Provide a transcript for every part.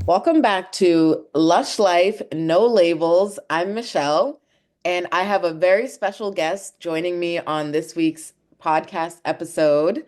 Welcome back to Lush Life, No Labels. I'm Michelle, and I have a very special guest joining me on this week's podcast episode.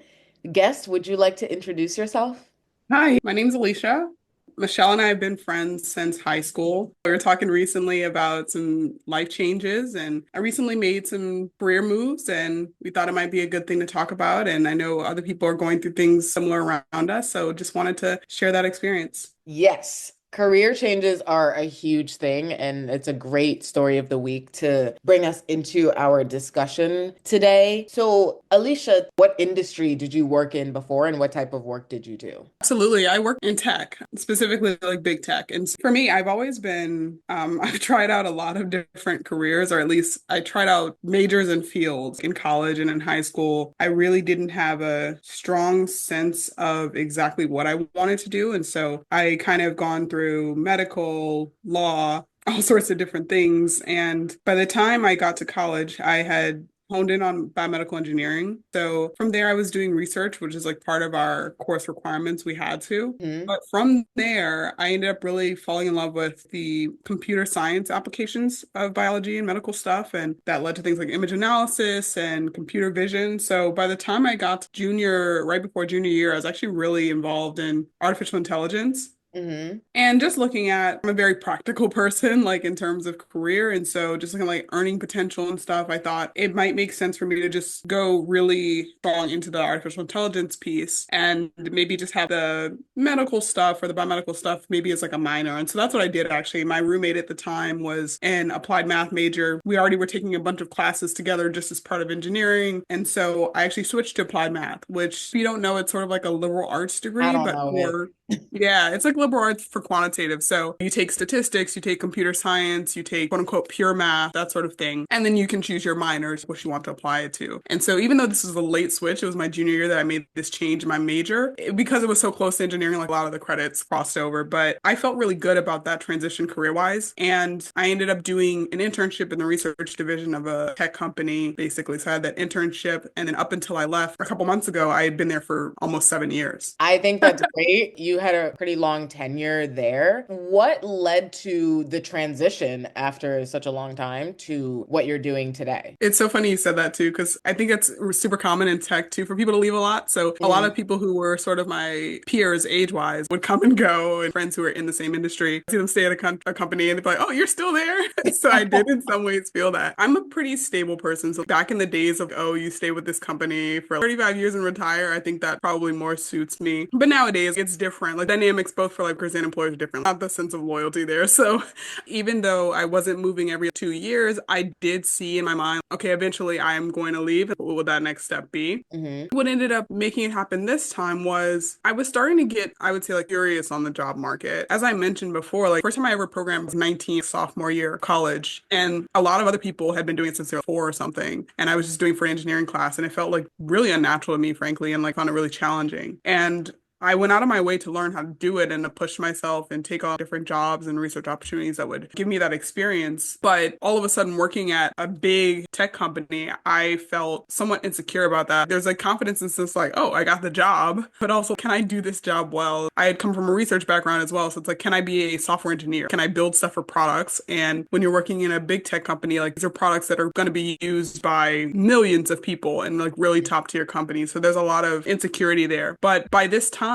Guest, would you like to introduce yourself? Hi, my name's Alicia. Michelle and I have been friends since high school. We were talking recently about some life changes, and I recently made some career moves, and we thought it might be a good thing to talk about. And I know other people are going through things similar around us, so just wanted to share that experience. Yes, career changes are a huge thing, and it's a great story of the week to bring us into our discussion today. So, Alicia, what industry did you work in before, and what type of work did you do? Absolutely. I work in tech, specifically like big tech. And for me, I've always been, I've tried out a lot of different careers, or at least I tried out majors and fields in college and in high school. I really didn't have a strong sense of exactly what I wanted to do. And so I kind of gone through medical, law, all sorts of different things. And by the time I got to college, I had honed in on biomedical engineering. So from there, I was doing research, which is like part of our course requirements we had to. Mhm. But from there, I ended up really falling in love with the computer science applications of biology and medical stuff. And that led to things like image analysis and computer vision. So by the time I got to right before junior year, I was actually really involved in artificial intelligence. Mhm. And just looking at, I'm a very practical person, like in terms of career. And so just looking at like earning potential and stuff, I thought it might make sense for me to just go really strong into the artificial intelligence piece and maybe just have the medical stuff or the biomedical stuff maybe as like a minor. And so that's what I did actually. My roommate at the time was an applied math major. We already were taking a bunch of classes together just as part of engineering. And so I actually switched to applied math, which if you don't know, it's sort of like a liberal arts I degree, don't but know it. for yeah, it's like liberal arts for quantitative. So you take statistics, you take computer science, you take quote unquote pure math, that sort of thing. And then you can choose your minors, what you want to apply it to. And so even though this is a late switch, it was my junior year that I made this change in my major because it was so close to engineering, like a lot of the credits crossed over. But I felt really good about that transition career wise. And I ended up doing an internship in the research division of a tech company, basically. So I had that internship. And then up until I left a couple months ago, I had been there for almost 7 years. I think that's great. You had a pretty long tenure there. What led to the transition after such a long time to what you're doing today? It's so funny you said that too, because I think it's super common in tech too for people to leave a lot. So a lot Mhm. of people who were sort of my peers age-wise would come and go, and friends who were in the same industry, see them stay at a company and they'd be like, "Oh, you're still there." So I did in some ways feel that. I'm a pretty stable person. So back in the days of, oh, you stay with this company for 35 years and retire, I think that probably more suits me. But nowadays it's different. Like dynamics both for like workers and employers are different. Not the sense of loyalty there. So even though I wasn't moving every 2 years, I did see in my mind, okay, eventually I am going to leave. What would that next step be? Mhm. What ended up making it happen this time was I was starting to get, I would say, like curious on the job market. As I mentioned before, like first time I ever programmed was 19, sophomore year of college. And a lot of other people had been doing it since they were four or something. And I was just doing for an engineering class. And it felt like really unnatural to me, frankly, and like found it really challenging. And I went out of my way to learn how to do it and to push myself and take on different jobs and research opportunities that would give me that experience. But all of a sudden, working at a big tech company, I felt somewhat insecure about that. There's like confidence in sense like, oh, I got the job, but also, can I do this job well? I had come from a research background as well. So it's like, can I be a software engineer? Can I build stuff for products? And when you're working in a big tech company, like these are products that are going to be used by millions of people and like really top tier companies. So there's a lot of insecurity there. But by this time,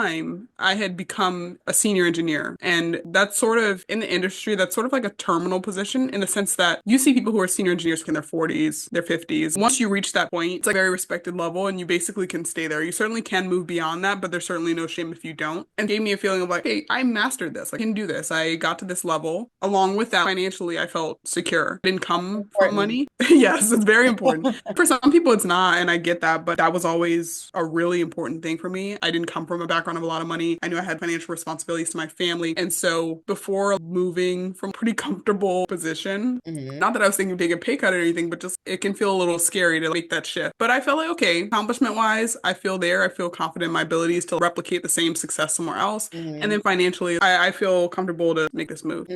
I had become a senior engineer. And that's sort of in the industry, that's sort of like a terminal position in the sense that you see people who are senior engineers in their 40s, their 50s. Once you reach that point, it's like a very respected level and you basically can stay there. You certainly can move beyond that, but there's certainly no shame if you don't. And it gave me a feeling of like, hey, I mastered this. I can do this. I got to this level. Along with that, financially, I felt secure. It didn't come from Important. money. Yes, it's very important. For some people, it's not, and I get that, but that was always a really important thing for me. I didn't come from a background of a lot of money. I knew I had financial responsibilities to my family. And so before moving from a pretty comfortable position, Mhm. not that I was thinking of taking a pay cut or anything, but just it can feel a little scary to make that shift. But I felt like, okay, accomplishment wise, I feel there. I feel confident in my abilities to replicate the same success somewhere else. And Mhm. then financially, I feel comfortable to make this move.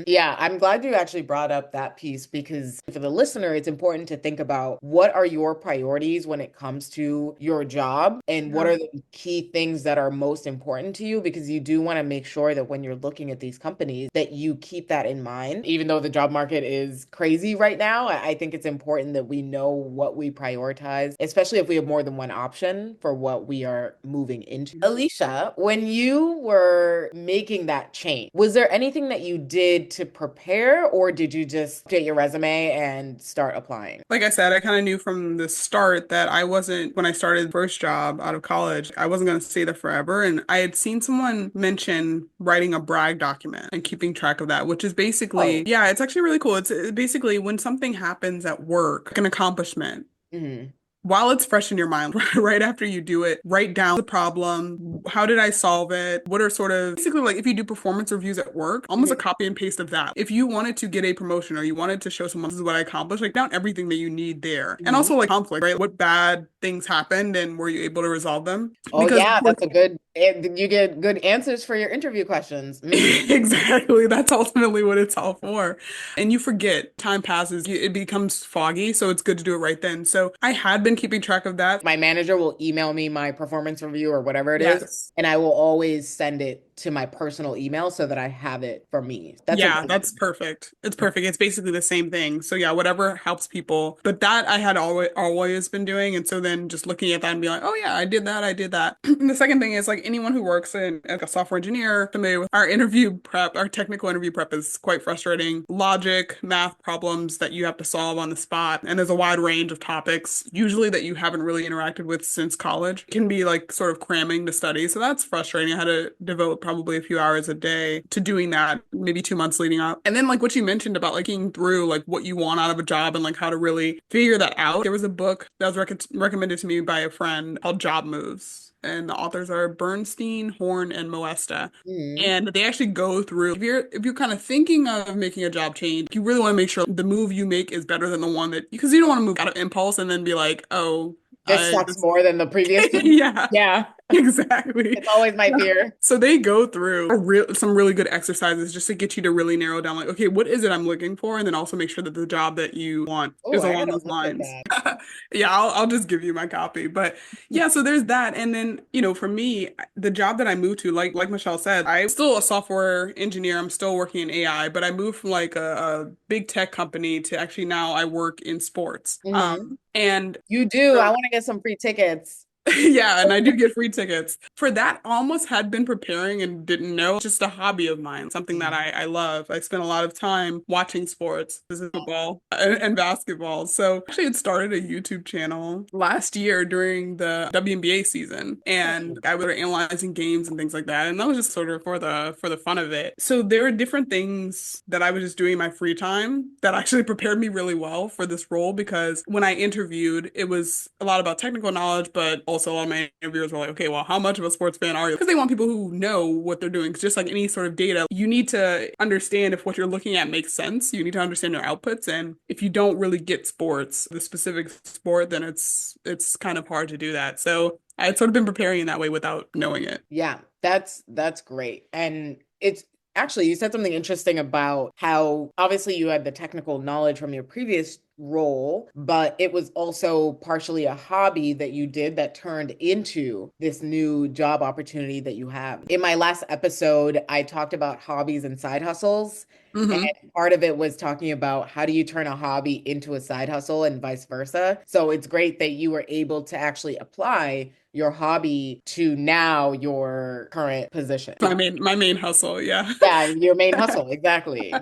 Yeah, I'm glad you actually brought up that piece because for the listener, it's important to think about what are your priorities when it comes to your job and what Yeah. are the key things that are most important to you because you do want to make sure that when you're looking at these companies that you keep that in mind. Even though the job market is crazy right now, I think it's important that we know what we prioritize, especially if we have more than one option for what we are moving into. Alicia, when you were making that change, was there anything that you did to prepare, or did you just get your resume and start applying? Like I said, I kind of knew from the start that I wasn't, when I started the first job out of college, I wasn't going to stay there forever. And I had seen someone mention writing a brag document and keeping track of that, which is basically, Oh. yeah, it's actually really cool. It's basically when something happens at work, like an accomplishment, Mhm. while it's fresh in your mind, right after you do it, write down the problem. How did I solve it? What are sort of basically like if you do performance reviews at work, almost a Mhm. copy and paste of that. If you wanted to get a promotion or you wanted to show someone this is what I accomplished, like down everything that you need there. And Mhm. also like conflict, right? What bad things happened and were you able to resolve them? Oh Because yeah, that's a good, you get good answers for your interview questions. Mhm. exactly. That's ultimately what it's all for. And you forget, time passes, it becomes foggy. So it's good to do it right then. So I had been keeping track of that. My manager will email me my performance review or whatever it is, Yes. and I will always send it to my personal email so that I have it for me. That's a Yeah, great that's perfect. It's perfect. It's basically the same thing. So yeah, whatever helps people. But that I had always been doing. And so then just looking at that and be like, oh yeah, I did that. I did that. And the second thing is like anyone who works in as a software engineer, familiar with our interview prep, our technical interview prep is quite frustrating. Logic, math problems that you have to solve on the spot. And there's a wide range of topics, usually that you haven't really interacted with since college. It can be like sort of cramming to study. So that's frustrating. I had to devote probably a few hours a day to doing that, maybe 2 months leading up. And then like what you mentioned about like thinking through like what you want out of a job and like how to really figure that out. There was a book that was recommended to me by a friend called Job Moves. And the authors are Bernstein, Horn, and Moesta. one. And they actually go through if you're kind of thinking of making a job change, you really want to make sure the move you make is better than the one that because you don't want to move out of impulse and then be like, oh, This I sucks this more than the previous one. yeah, Yeah, exactly. it's always my fear. So they go through some really good exercises just to get you to really narrow down like, okay, what is it I'm looking for? And then also make sure that the job that you want Oh, is I along gotta those look at lines. that. Yeah, I'll just give you my copy. But yeah, so there's that. And then, for me, the job that I moved to, like Michelle said, I'm still a software engineer. I'm still working in AI, but I moved from like a big tech company to actually now I work in sports. Hmm. And You do. I so want to get some free tickets. yeah, and I do get free tickets. For that, almost had been preparing and didn't know. Just a hobby of mine, something that Mhm. I love. I spend a lot of time watching sports, this is football and basketball. So actually had started a YouTube channel last year during the WNBA season. And I was analyzing games and things like that. And that was just sort of for the fun of it. So there were different things that I was just doing in my free time that actually prepared me really well for this role because when I interviewed, it was a lot about technical knowledge, but also a lot of my interviewers were like, okay, well, how much of a sports fan are you? Because they want people who know what they're doing. 'Cause just like any sort of data, you need to understand if what you're looking at makes sense. You need to understand your outputs. And if you don't really get sports, the specific sport, then it's kind of hard to do that. So I had sort of been preparing in that way without knowing it. Yeah, that's great. And it's actually you said something interesting about how obviously you had the technical knowledge from your previous role, but it was also partially a hobby that you did that turned into this new job opportunity that you have. In my last episode, I talked about hobbies and side hustles. Hmm. And part of it was talking about how do you turn a hobby into a side hustle and vice versa. So it's great that you were able to actually apply your hobby to now your current position. My main hustle, yeah. Yeah, your main hustle, exactly.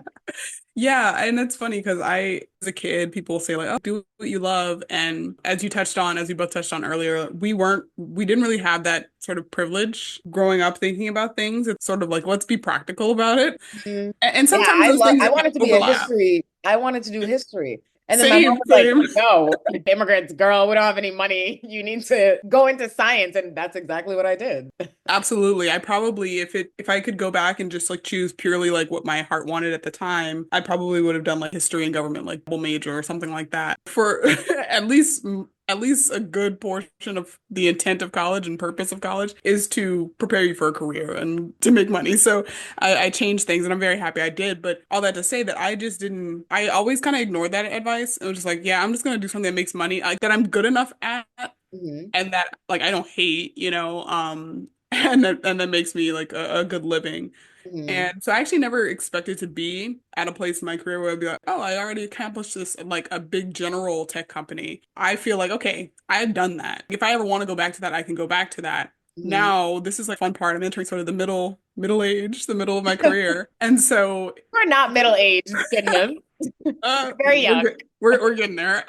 Yeah, and it's funny because as a kid, people say like, "Oh, do what you love," and as you both touched on earlier, we didn't really have that sort of privilege growing up thinking about things. It's sort of like, let's be practical about it, Mhm. and Yeah, sometimes those things I wanted to be a overlap. history. I wanted to do history. And then my mom Same, was like, same. no, immigrants, girl, we don't have any money. You need to go into science. And that's exactly what I did. Absolutely. I probably if I could go back and just like choose purely like what my heart wanted at the time, I probably would have done like history and government like double major or something like that. For at least a good portion of the intent of college and purpose of college is to prepare you for a career and to make money. So I changed things and I'm very happy I did. But all that to say that I always kind of ignored that advice. It was just like, yeah, I'm just gonna do something that makes money, like that I'm good enough at Mhm. and that like I don't hate, and that makes me like a good living. Mhm. And so I actually never expected to be at a place in my career where I'd be like, oh, I already accomplished this at like a big general tech company. I feel like, okay, I had done that. If I ever want to go back to that, I can go back to that. Mhm. Now, this is like fun part. I'm entering sort of the middle age, the middle of my career. And so We're not middle aged, goodness. We're very we're young. good. We're getting there.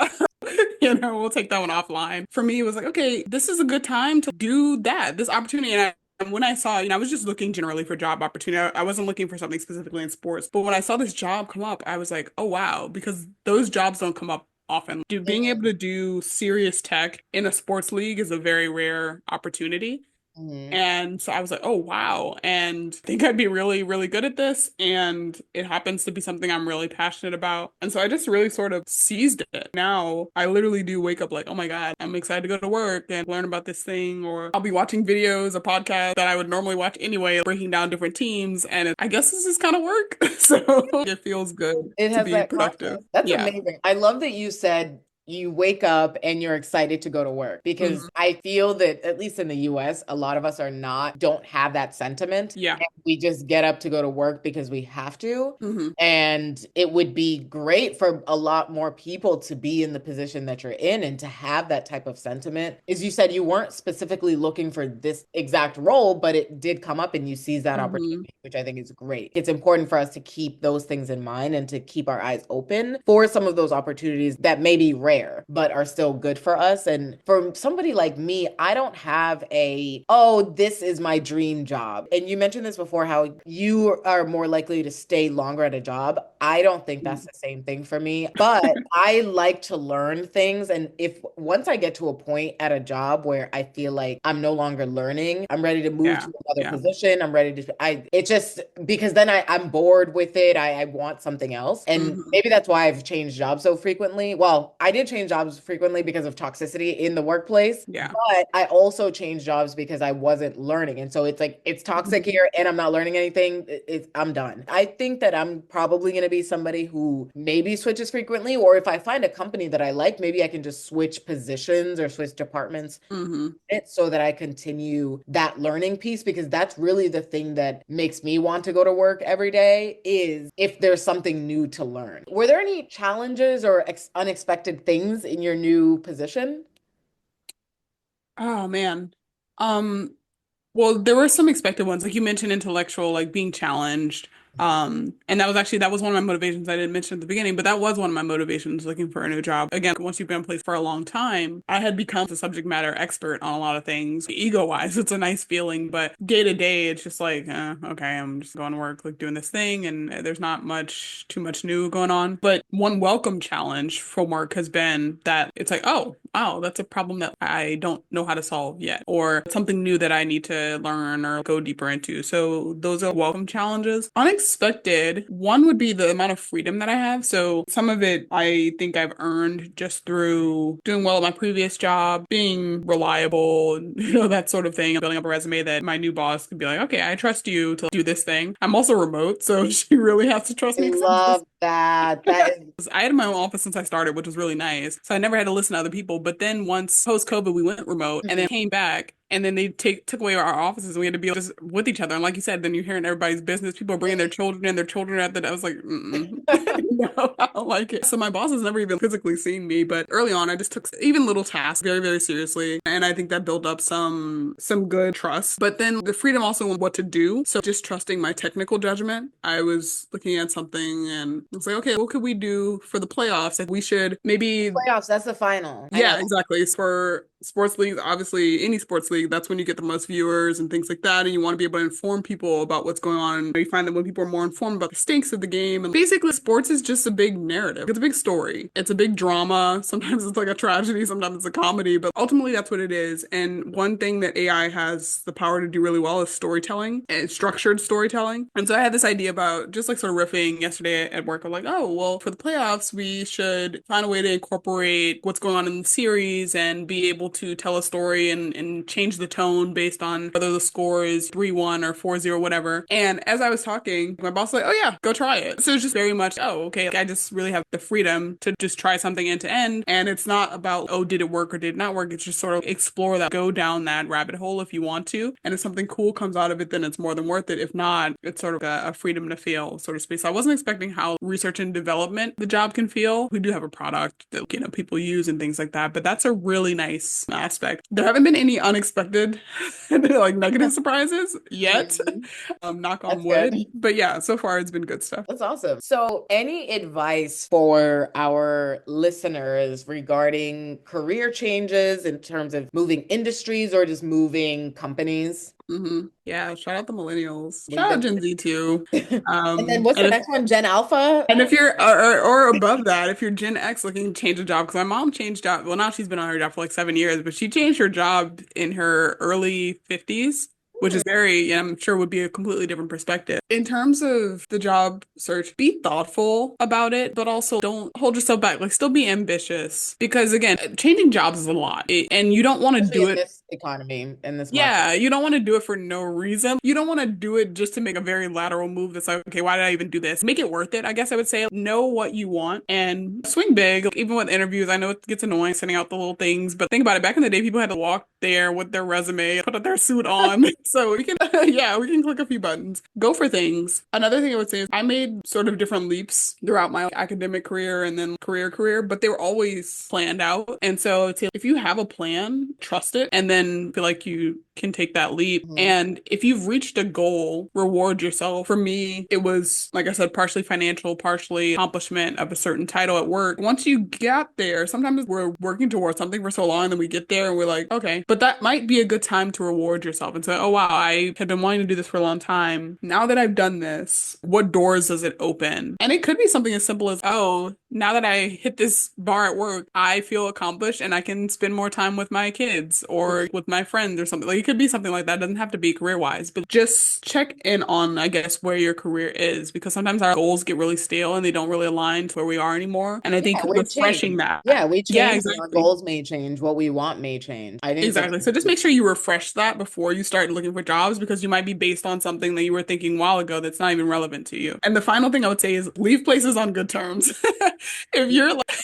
We'll take that one offline. For me, it was like, okay, this is a good time to do that, this opportunity. And when I saw, I was just looking generally for job opportunity. I wasn't looking for something specifically in sports. But when I saw this job come up, I was like, oh wow, because those jobs don't come up often. Being able to do serious tech in a sports league is a very rare opportunity. Mhm. And so I was like, oh, wow. And I think I'd be really, really good at this. And it happens to be something I'm really passionate about. And so I just really sort of seized it. Now I literally do wake up like, oh my God, I'm excited to go to work and learn about this thing. Or I'll be watching videos, a podcast that I would normally watch anyway, breaking down different teams. And I guess this is kind of work. So it feels good It to has be that productive. context. That's Yeah. amazing. I love that you said you wake up and you're excited to go to work because Hmm. I feel that at least in the US, a lot of us don't have that sentiment. Yeah. And we just get up to go to work because we have to. Hmm. And it would be great for a lot more people to be in the position that you're in and to have that type of sentiment. As you said, you weren't specifically looking for this exact role, but it did come up and you seized that Hmm. opportunity, which I think is great. It's important for us to keep those things in mind and to keep our eyes open for some of those opportunities that may be rare, but are still good for us. And for somebody like me, I don't have oh, this is my dream job. And you mentioned this before, how you are more likely to stay longer at a job. I don't think that's the same thing for me, but I like to learn things. And if once I get to a point at a job where I feel like I'm no longer learning, I'm ready to move Yeah. to another Yeah. position. I'm ready to, it just, because then I'm bored with it. I want something else. And Hmm. maybe that's why I've changed jobs so frequently. Well, I did change jobs frequently because of toxicity in the workplace, Yeah. but I also changed jobs because I wasn't learning. And so it's like, it's toxic here and I'm not learning anything. I'm done. I think that I'm probably going to be somebody who maybe switches frequently, or if I find a company that I like, maybe I can just switch positions or switch departments Hmm. it so that I continue that learning piece because that's really the thing that makes me want to go to work every day is if there's something new to learn. Were there any challenges or unexpected things in your new position? Oh man. Um, well, there were some expected ones, like you mentioned, intellectual, like being challenged. And that was one of my motivations I didn't mention at the beginning, but that was one of my motivations looking for a new job. Again, once you've been in a place for a long time, I had become a subject matter expert on a lot of things. Ego-wise, it's a nice feeling, but day to day, it's just like, okay, I'm just going to work, like doing this thing, and there's not too much new going on. But one welcome challenge from work has been that it's like, oh, wow, that's a problem that I don't know how to solve yet, or something new that I need to learn or go deeper into. So those are welcome challenges. Unexpected, one would be the amount of freedom that I have. So some of it I think I've earned just through doing well at my previous job, being reliable, and, that sort of thing, building up a resume that my new boss could be like, okay, I trust you to do this thing. I'm also remote, so she really has to trust I me because love that. That is I had my own office since I started, which was really nice. So I never had to listen to other people. But then once post COVID, we went remote and then came back. And then they took away our offices and we had to be just with each other. And like you said, then you're hearing everybody's business. People are bringing their children and their children at the, I was like, mm-mm. No, I don't like it. So my boss has never even physically seen me. But early on, I just took even little tasks very, very seriously. And I think that built up some good trust. But then the freedom also on what to do. So just trusting my technical judgment. I was looking at something and I was like, okay, what could we do for the playoffs? Like we should maybe playoffs. That's the final. I know. yeah, exactly. For sports leagues, obviously, any sports league, that's when you get the most viewers and things like that. And you want to be able to inform people about what's going on. You find that when people are more informed about the stakes of the game, and basically, sports is just a big narrative. It's a big story. It's a big drama. Sometimes it's like a tragedy, sometimes it's a comedy, but ultimately, that's what it is. And one thing that AI has the power to do really well is storytelling and structured storytelling. And so I had this idea about just like sort of riffing yesterday at work. I'm like, oh, well, for the playoffs, we should find a way to incorporate what's going on in the series and be able to tell a story and change the tone based on whether the score is 3-1 or 4-0, whatever. And as I was talking, my boss was like, oh yeah, go try it. So it's just very much, oh, okay, like, I just really have the freedom to just try something end to end. And it's not about, oh, did it work or did it not work? It's just sort of explore that, go down that rabbit hole if you want to. And if something cool comes out of it, then it's more than worth it. If not, it's sort of a freedom to fail sort of space. So I wasn't expecting how research and development the job can feel. We do have a product that, people use and things like that, but that's a really nice aspect. There haven't been any unexpected like negative surprises yet. Mhm. Knock on That's good. wood. But yeah, so far it's been good stuff. That's awesome. So, any advice for our listeners regarding career changes in terms of moving industries or just moving companies? Yeah, shout out the millennials. Leave Shout out them. Gen Z too. And then what's the And if next one? Gen Alpha? and if you're or above that, if you're Gen X looking to change a job, because my mom changed job. Well, now she's been on her job for like 7 years, but she changed her job in her early 50s, which is very, I'm sure would be a completely different perspective. In terms of the job search, be thoughtful about it, but also don't hold yourself back. Like, still be ambitious because again, changing jobs is a lot, and you don't want to Especially do in it. this economy, in this market. Yeah, you don't want to do it for no reason. You don't want to do it just to make a very lateral move that's like, okay, why did I even do this? Make it worth it, I guess I would say. Know what you want and swing big. Even with interviews, I know it gets annoying sending out the little things, but think about it. Back in the day, people had to walk there with their resume, put their suit on. So we can, yeah, we can click a few buttons. Go for things. Another thing I would say is I made sort of different leaps throughout my academic career and then career, but they were always planned out. And so if you have a plan, trust it, and then feel like you can take that leap. Mhm. And if you've reached a goal, reward yourself. For me, it was, like I said, partially financial, partially accomplishment of a certain title at work. Once you get there, sometimes we're working towards something for so long, and then we get there and we're like, okay, but that might be a good time to reward yourself and say, oh, wow, I have been wanting to do this for a long time. Now that I've done this, what doors does it open? And it could be something as simple as, oh, now that I hit this bar at work, I feel accomplished and I can spend more time with my kids or with my friends or something. Like it could be something like that. It doesn't have to be career wise, but just check in on, I guess, where your career is because sometimes our goals get really stale and they don't really align to where we are anymore. And I Yeah, think we refreshing change. that. Yeah, we Yeah, change and our exactly. goals may change. What we want may change. I think that's Exactly. So just make sure you refresh that before you start looking for jobs because you might be based on something that you were thinking a while ago that's not even relevant to you. And the final thing I would say is leave places on good terms. If you're like,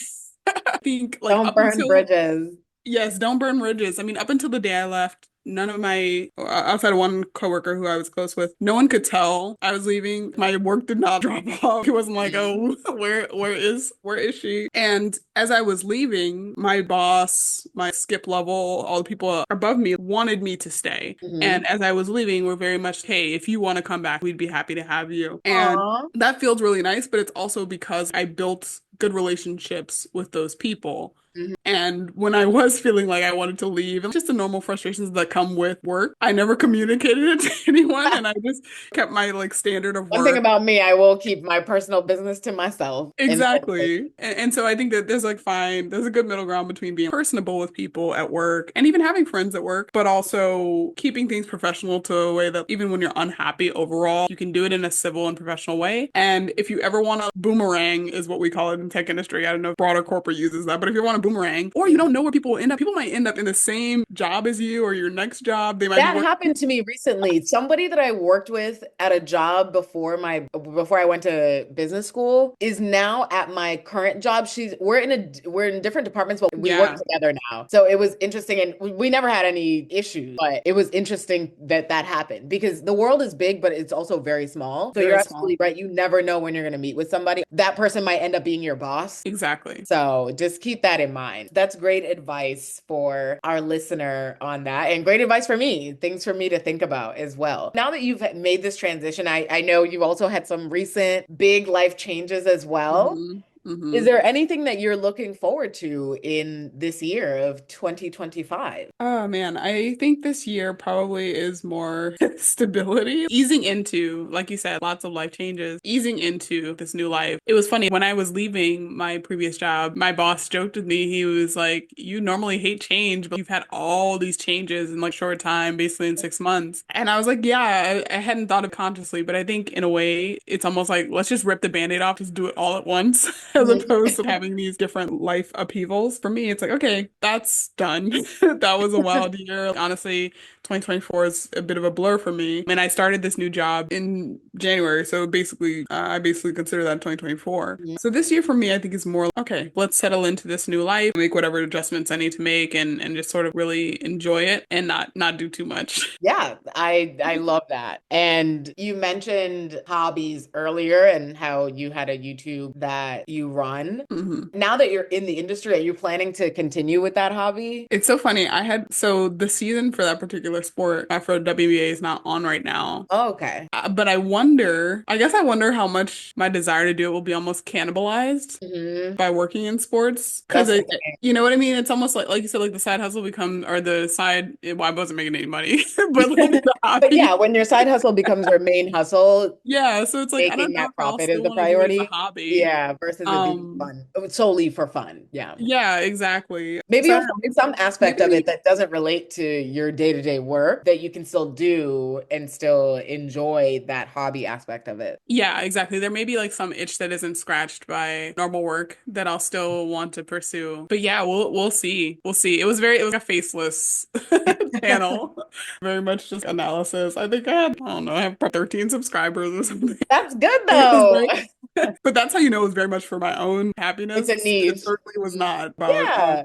I think like don't up burn until bridges. yes, don't burn bridges. I mean, up until the day I left, none of my, outside of one coworker who I was close with, no one could tell I was leaving. My work did not drop off. It wasn't like, Mhm. oh, where is she? And as I was leaving, my boss, my skip level, all the people above me wanted me to stay. Mhm. And as I was leaving, we're very much, hey, if you want to come back, we'd be happy to have you. And Aw. that feels really nice, but it's also because I built good relationships with those people. Mhm. And when I was feeling like I wanted to leave, and just the normal frustrations that come with work, I never communicated it to anyone, and I just kept my like standard of One thing work. about me, I will keep my personal business to myself in public. Exactly. And so I think that there's like there's a good middle ground between being personable with people at work and even having friends at work, but also keeping things professional to a way that even when you're unhappy overall, you can do it in a civil and professional way. And if you ever want to boomerang is what we call it in tech industry. I don't know if broader corporate uses that, but if you want to boomerang or you don't know where people will end up, people might end up in the same job as you or your next job. They might be That working. happened to me recently. Somebody that I worked with at a job before I went to business school is now at my current job. We're in different departments, but we work Yeah, together now. So it was interesting, and we never had any issues, but it was interesting that that happened because the world is big, but it's also very small. So you're very small. absolutely right. You never know when you're going to meet with somebody. That person might end up being your boss. Exactly. So just keep that in mind. That's great advice for our listener on that, and great advice for me. Things for me to think about as well. Now that you've made this transition, I know you also had some recent big life changes as well. hmm Is hmm there anything that you're looking forward to in this year of 2025? Oh man, I think this year probably is more stability. Easing into, like you said, lots of life changes, easing into this new life. It was funny when I was leaving my previous job, my boss joked with me. He was like, you normally hate change, but you've had all these changes in like short time, basically in 6 months. And I was like, yeah, I hadn't thought of consciously, but I think in a way, it's almost like, let's just rip the band-aid off, just do it all at once. as Mhm. opposed to having these different life upheavals. For me, it's like, okay, that's done. That was a wild year. Honestly, 2024 is a bit of a blur for me. And I started this new job in January, so basically, I basically consider that 2024. So this year for me, I think is more, okay, let's settle into this new life, make whatever adjustments I need to make and just sort of really enjoy it and not do too much. Yeah, I love that. And you mentioned hobbies earlier and how you had a YouTube that you run. Mhm. Now that you're in the industry, are you planning to continue with that hobby? It's so funny. So the season for that particular sport, for WBA is not on right now. Oh, okay. But I guess I wonder how much my desire to do it will be almost cannibalized Hmm. by working in sports. Because That's the thing. you know what I mean? It's almost like you said, like the side hustle become, or the side, well, I wasn't making any money, but like the But hobby. yeah, when your side hustle becomes your main hustle, Yeah. So it's like, I don't making know that if I'll profit is still the want to do it as a priority. hobby. Yeah, versus it being Um, fun, solely for fun. Yeah. yeah, exactly. Maybe So I you'll don't know, find some aspect of it maybe that doesn't relate to your day-to-day work that you can still do and still enjoy that hobby aspect of it. yeah, exactly. There may be like some itch that isn't scratched by normal work that I'll still want to pursue. But yeah, we'll see. We'll see. It was a faceless channel. Very much just analysis. I don't know, I have probably 13 subscribers or something. That's good It was though. very, but that's how you know it was very much for my own It's a happiness. It niche. certainly was not about Yeah.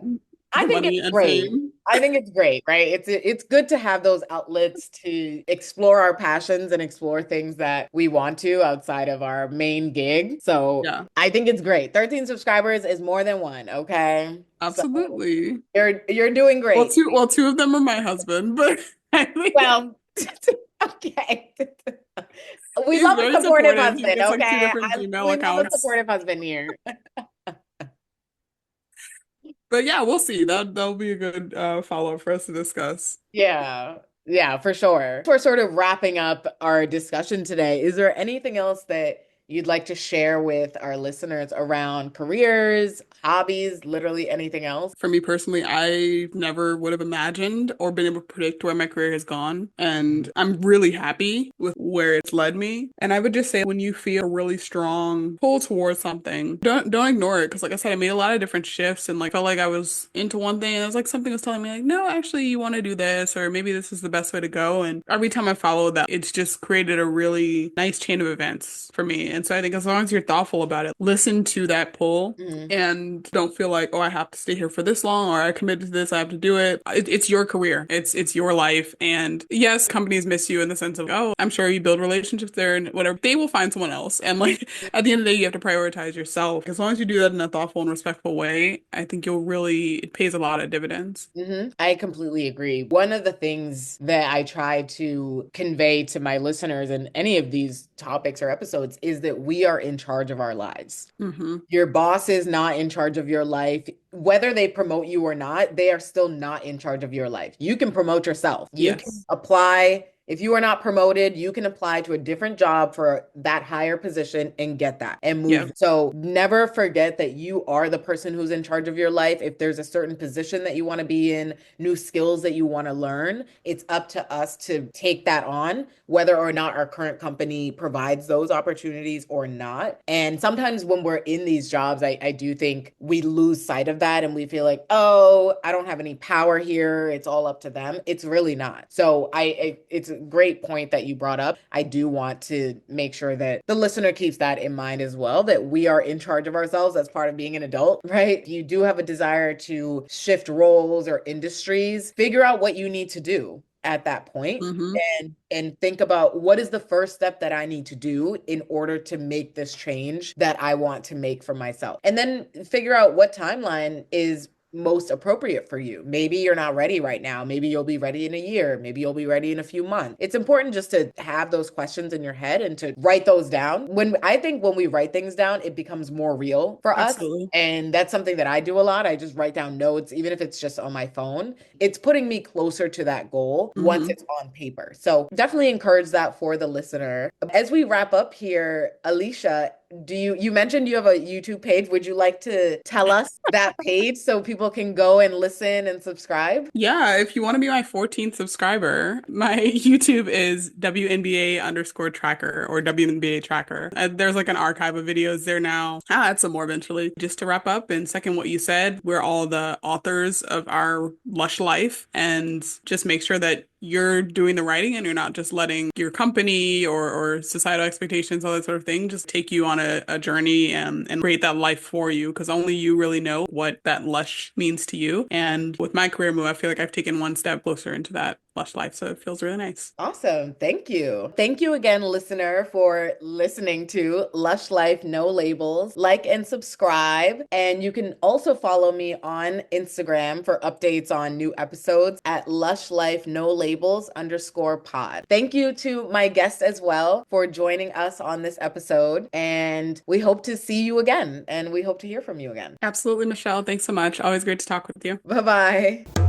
I think money it's and great. fame. I think it's great, right? It's good to have those outlets to explore our passions and explore things that we want to outside of our main gig. So Yeah, I think it's great. 13 subscribers is more than one, okay? So absolutely. you're doing great. Well, two of them are my husband, but I think Well, okay. We he's love a very supportive supportive. He husband, gets like two okay? different Gmail We love a accounts. supportive husband here. But yeah, we'll see. That'll be a good follow-up for us to discuss. Yeah. Yeah, for sure. We're sort of wrapping up our discussion today. Is there anything else that you'd like to share with our listeners around careers, hobbies, literally anything else? For me personally, I never would have imagined or been able to predict where my career has gone. And I'm really happy with where it's led me. And I would just say when you feel a really strong pull towards something, don't ignore it. Because like I said, I made a lot of different shifts and like felt like I was into one thing and it was like something was telling me like, no, actually you want to do this, or maybe this is the best way to go. And every time I followed that, it's just created a really nice chain of events for me. And so I think as long as you're thoughtful about it, listen to that pull Mhm. and don't feel like, oh, I have to stay here for this long or I committed to this, I have to do it. It's your career. It's your life. And yes, companies miss you in the sense of, oh, I'm sure you build relationships there and whatever. They will find someone else. And like at the end of the day, you have to prioritize yourself. As long as you do that in a thoughtful and respectful way, I think it pays a lot of dividends. I completely agree. One of the things that I try to convey to my listeners in any of these topics or episodes is that we are in charge of our lives. Hmm. Your boss is not in charge of your life. Whether they promote you or not, they are still not in charge of your life. You can promote yourself. You can Yes. apply. If you are not promoted, you can apply to a different job for that higher position and get that and Yeah. move. So never forget that you are the person who's in charge of your life. If there's a certain position that you want to be in, new skills that you want to learn, it's up to us to take that on, whether or not our current company provides those opportunities or not. And sometimes when we're in these jobs, I do think we lose sight of that and we feel like, oh, I don't have any power here. It's all up to them. It's really not. So it's a great point that you brought up. I do want to make sure that the listener keeps that in mind as well, that we are in charge of ourselves as part of being an adult, right? You do have a desire to shift roles or industries, figure out what you need to do at that point Hmm. and think about what is the first step that I need to do in order to make this change that I want to make for myself. And then figure out what timeline is most appropriate for you. Maybe you're not ready right now. Maybe you'll be ready in a year. Maybe you'll be ready in a few months. It's important just to have those questions in your head and to write those down. When I think when we write things down, it becomes more real for us. Absolutely. And that's something that I do a lot. I just write down notes, even if it's just on my phone. It's putting me closer to that goal once Hmm. it's on paper. So definitely encourage that for the listener. As we wrap up here, Alicia, you mentioned you have a YouTube page. Would you like to tell us that page so people can go and listen and subscribe? Yeah, if you want to be my 14th subscriber, my YouTube is WNBA underscore tracker or WNBA tracker. There's like an archive of videos there now. I'll add some more eventually. Just to wrap up and second what you said, we're all the authors of our lush life and just make sure that you're doing the writing and you're not just letting your company or societal expectations, all that sort of thing, just take you on a journey and create that life for you because only you really know what that lush means to you. And with my career move, I feel like I've taken one step closer into that lush life. So it feels really nice. Awesome. Thank you. Thank you again, listener, for listening to Lush Life No Labels. Like and subscribe. And you can also follow me on Instagram for updates on new episodes at Lush Life No Labels underscore pod. Thank you to my guest as well for joining us on this episode. And we hope to see you again. And we hope to hear from you again. Absolutely, Michelle. Thanks so much. Always great to talk with you. Bye bye.